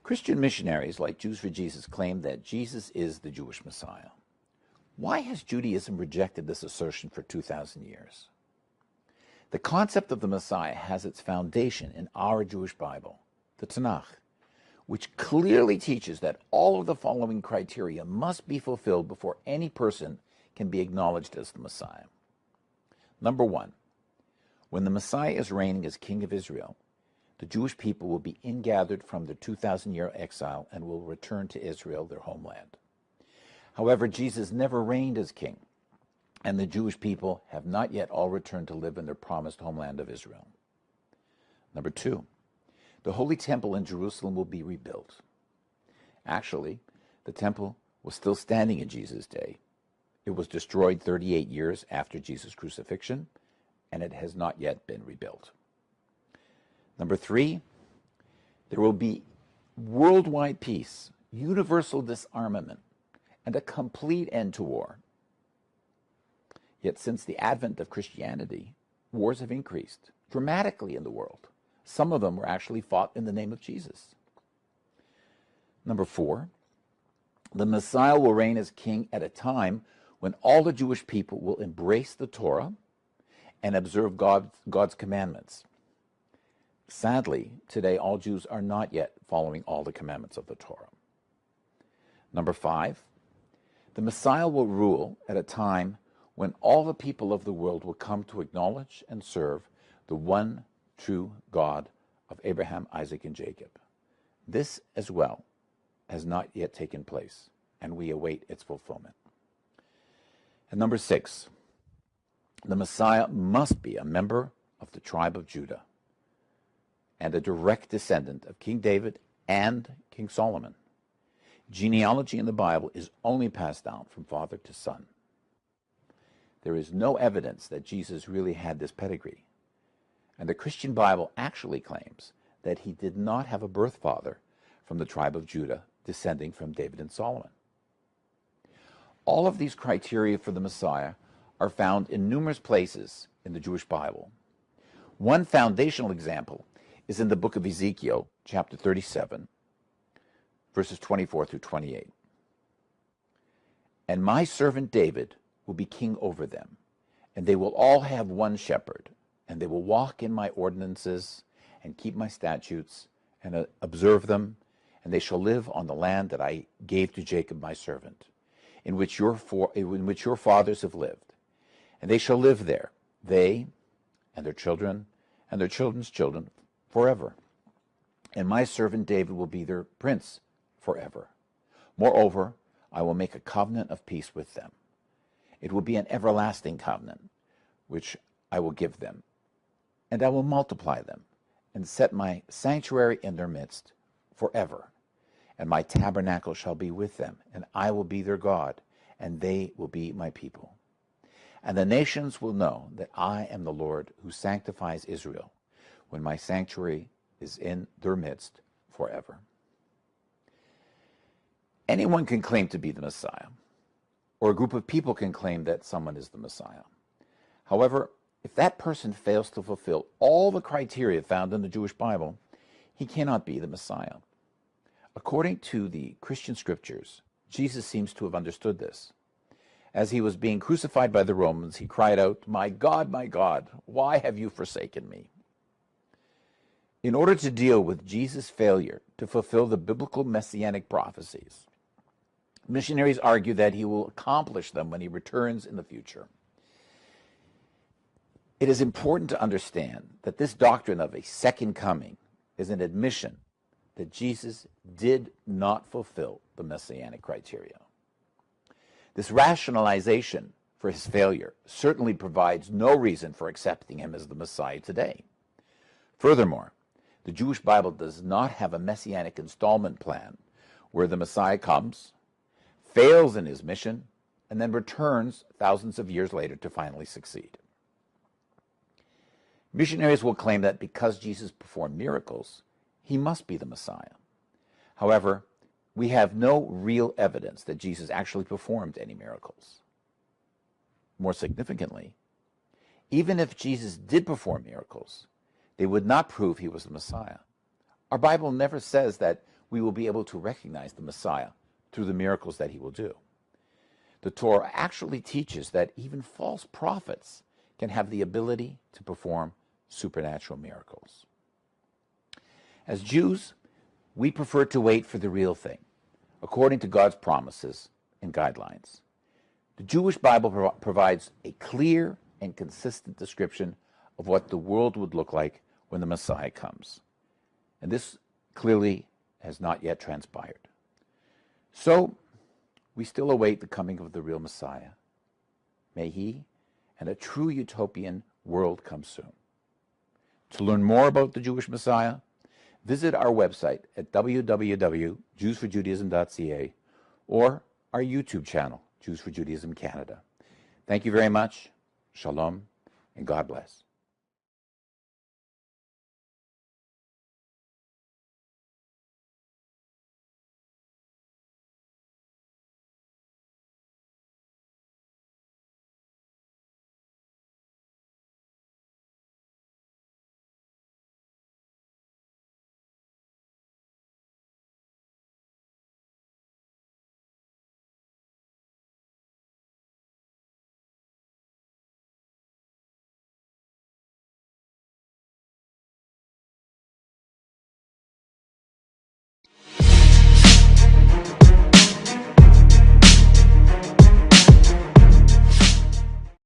Christian missionaries, like Jews for Jesus, claim that Jesus is the Jewish Messiah. Why has Judaism rejected this assertion for 2,000 years? The concept of the Messiah has its foundation in our Jewish Bible, the Tanaj, which clearly teaches that all of the following criteria must be fulfilled before any person can be acknowledged as the Messiah. Number one, when the Messiah is reigning as King of Israel, the Jewish people will be ingathered from their 2,000-year exile and will return to Israel, their homeland. However, Jesus never reigned as king, and the Jewish people have not yet all returned to live in their promised homeland of Israel. Number two, the Holy Temple in Jerusalem will be rebuilt. Actually, the temple was still standing in Jesus' day. It was destroyed 38 years after Jesus' crucifixion, and it has not yet been rebuilt. Number three, there will be worldwide peace, universal disarmament, and a complete end to war. Yet since the advent of Christianity, wars have increased dramatically in the world. Some of them were actually fought in the name of Jesus. Number four, the Messiah will reign as king at a time when all the Jewish people will embrace the Torah and observe God's commandments. Sadly, today all Jews are not yet following all the commandments of the Torah. Number five, the Messiah will rule at a time when all the people of the world will come to acknowledge and serve the one true God of Abraham, Isaac, and Jacob. This as well has not yet taken place, and we await its fulfillment. And number six, the Messiah must be a member of the tribe of Judah and a direct descendant of King David and King Solomon. Genealogy in the Bible is only passed down from father to son. There is no evidence that Jesus really had this pedigree, and the Christian Bible actually claims that he did not have a birth father from the tribe of Judah descending from David and Solomon. All of these criteria for the Messiah are found in numerous places in the Jewish Bible. One foundational example is in the book of Ezekiel, chapter 37, verses 24 through 28. And my servant David will be king over them, and they will all have one shepherd, and they will walk in my ordinances and keep my statutes and observe them, and they shall live on the land that I gave to Jacob my servant, in which your fathers have lived. And they shall live there, they and their children and their children's children, forever. And my servant David will be their prince forever. Moreover, I will make a covenant of peace with them. It will be an everlasting covenant, which I will give them. And I will multiply them, and set my sanctuary in their midst forever. And my tabernacle shall be with them, and I will be their God, and they will be my people. And the nations will know that I am the Lord who sanctifies Israel, when my sanctuary is in their midst forever. Anyone can claim to be the Messiah, or a group of people can claim that someone is the Messiah. However, if that person fails to fulfill all the criteria found in the Jewish Bible, he cannot be the Messiah. According to the Christian scriptures, Jesus seems to have understood this. As he was being crucified by the Romans, he cried out, my God, why have you forsaken me?" In order to deal with Jesus' failure to fulfill the biblical messianic prophecies, missionaries argue that he will accomplish them when he returns in the future. It is important to understand that this doctrine of a second coming is an admission that Jesus did not fulfill the messianic criteria. This rationalization for his failure certainly provides no reason for accepting him as the Messiah today. Furthermore, the Jewish Bible does not have a messianic installment plan where the Messiah comes, fails in his mission, and then returns thousands of years later to finally succeed. Missionaries will claim that because Jesus performed miracles, he must be the Messiah. However, we have no real evidence that Jesus actually performed any miracles. More significantly, even if Jesus did perform miracles, they would not prove he was the Messiah. Our Bible never says that we will be able to recognize the Messiah through the miracles that he will do. The Torah actually teaches that even false prophets can have the ability to perform supernatural miracles. As Jews, we prefer to wait for the real thing, according to God's promises and guidelines. The Jewish Bible provides a clear and consistent description of what the world would look like when the Messiah comes. And this clearly has not yet transpired. So, we still await the coming of the real Messiah. May he and a true utopian world come soon. To learn more about the Jewish Messiah, visit our website at www.jewsforjudaism.ca or our YouTube channel, Jews for Judaism Canada. Thank you very much. Shalom, and God bless.